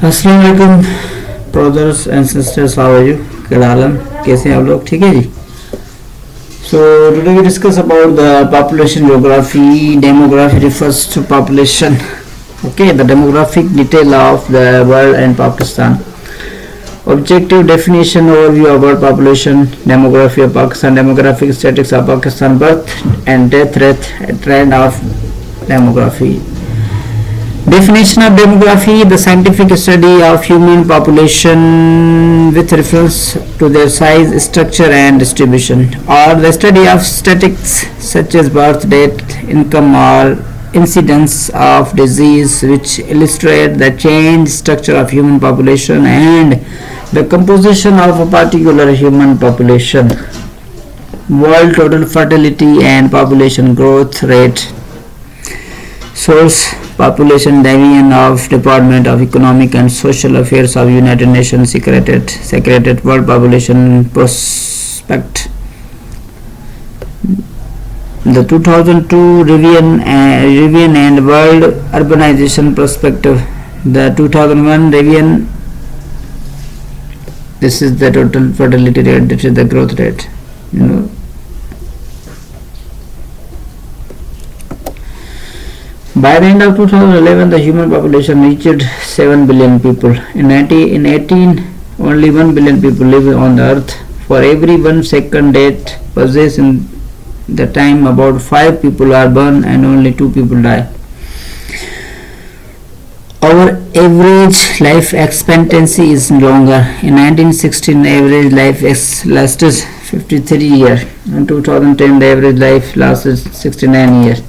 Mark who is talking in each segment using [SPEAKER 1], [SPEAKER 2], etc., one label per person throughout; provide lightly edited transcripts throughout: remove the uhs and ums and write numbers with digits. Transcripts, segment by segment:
[SPEAKER 1] अस्सलाम वालेकुम brothers and sisters, how are you? क्या हाल है? कैसे हैं आप लोग? ठीक है जी. So today we discuss about the population geography. Demography refers to population. Okay, the demographic detail of the world and Pakistan. Objective definition overview about population, demography of Pakistan, demographic statistics of Pakistan, birth and death rate, trend of demography. Definition of demography: the scientific study of human population with reference to their size, structure and distribution, or the study of statistics such as birth, date, income or incidence of disease which illustrate the change structure of human population and the composition of a particular human population. World total fertility and population growth rate. Source: Population Division of Department of Economic and Social Affairs of United Nations Secretariat World Population Prospect. The 2002 Revision and World Urbanization Perspective. The 2001 Revision. This is the total fertility rate. This is the growth rate. By the end of 2011, the human population reached 7 billion people. In 18, only 1 billion people live on the earth. For every 1 second that passes in the time, about 5 people are born and only 2 people die. Our average life expectancy is longer. In 1916, the average life lasted 53 years. In 2010, the average life lasted 69 years.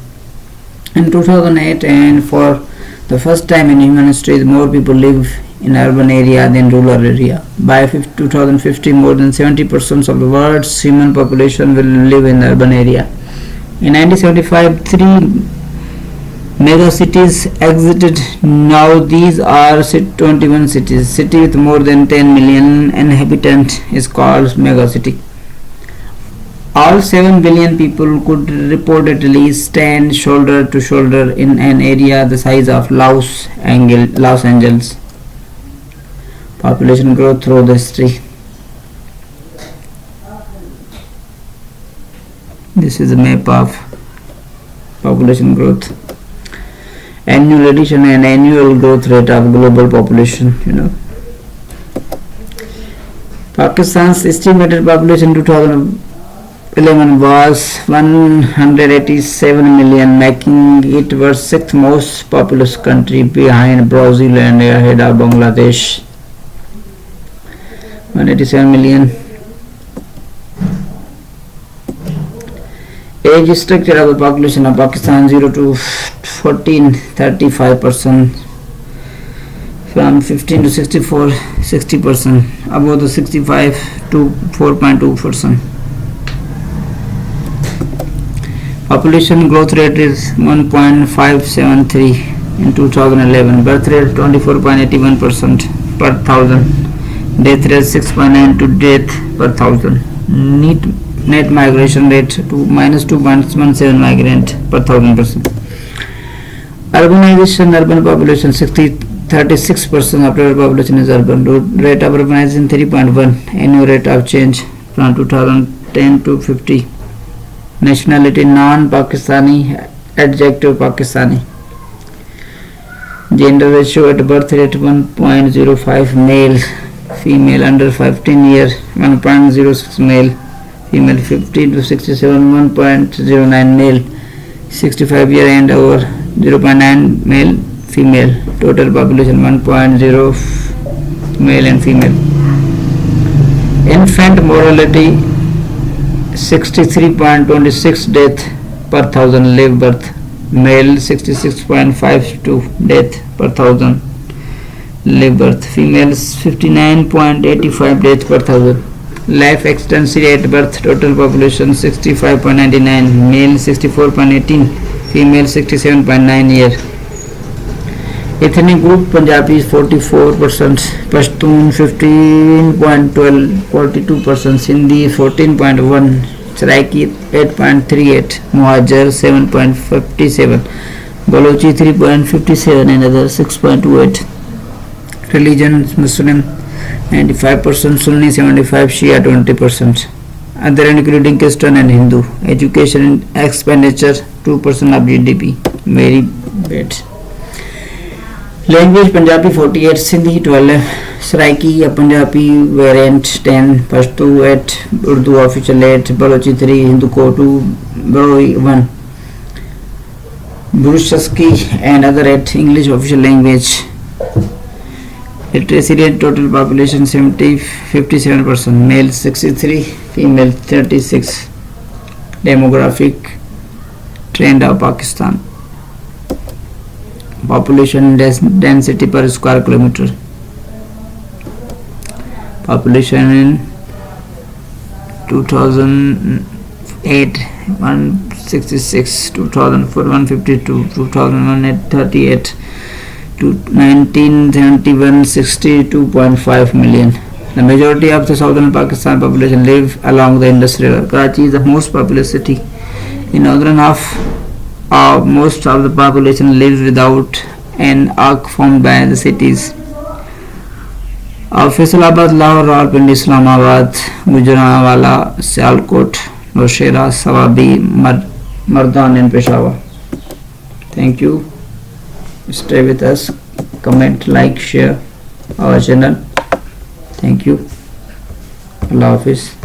[SPEAKER 1] In 2008, and for the first time in human history, more people live in urban area than rural area. By 2050, more than 70% of the world's human population will live in the urban area. In 1975, 3 megacities existed. Now these are 21 cities. City with more than 10 million inhabitants is called megacity. All 7 billion people could reportedly stand shoulder to shoulder in an area the size of Los Angeles. Population growth through the history. This is a map of population growth. Annual addition and annual growth rate of global population. Pakistan's estimated population 2011 was 187 million, making it the 6th most populous country behind Brazil and ahead of Bangladesh. 187 million. Age structure of the population of Pakistan: 0 to 14, 35%. From 15 to 64, 60%. Above the 65 to 4.2%. Population growth rate is 1.573 in 2011. Birth rate 24.81% per thousand. Death rate 6.92 death per thousand. Net migration rate minus 2.17 migrant per 1,000%. Urbanization: urban population 36% of total population is urban. Rate of urbanization 3.1. Annual rate of change from 2010 to 50. Nationality: non-Pakistani. Adjective: Pakistani. Gender ratio at birth rate 1.05 male, female under 15 years 1.06 male, female 15 to 67 1.09 male, 65 year and over 0.9 male, female. Total population 1.0 male and female. Infant mortality 63.26 death per thousand live birth. Male 66.52 death per thousand live birth. Female 59.85 death per thousand. Life expectancy at birth: total population 65.99, male 64.18, female 67.9 year. Ethnic group: Punjabi 44%, Pashtun 15.12, 42%, Sindhi 14.1, Saraiki 8.38, Muhajir 7.57, Balochi 3.57 and other 6.28. religion Muslim 95%, Sunni 75%, Shia 20%. Other including Christian and Hindu. Education expenditure 2% of GDP. Very bad. Language Punjabi 48, Sindhi 12, Saraiki Punjabi variant 10, Pashto 8, Urdu official 8, Balochi 3, Hindu Ko 2, Baroi 1, Burushaski and other 8, English official language. Literacy rate total population 57%, male 63, female 36. Demographic trend of Pakistan. Population density per square kilometer. Population in 2008 166, 2004 152, 2001 38, to 1971 62.5 million. The majority of the southern Pakistan population live along the industrial. Karachi is the most populous city. In northern half, most of the population lives without an arc formed by the cities of Faisalabad, Lahore, Rawalpindi, Islamabad, Gujranwala, Sialkot, Nowshera, Sawabi, Mardan and Peshawar. Thank you. Stay with us. Comment, like, share our channel. Thank you. Allah Hafiz.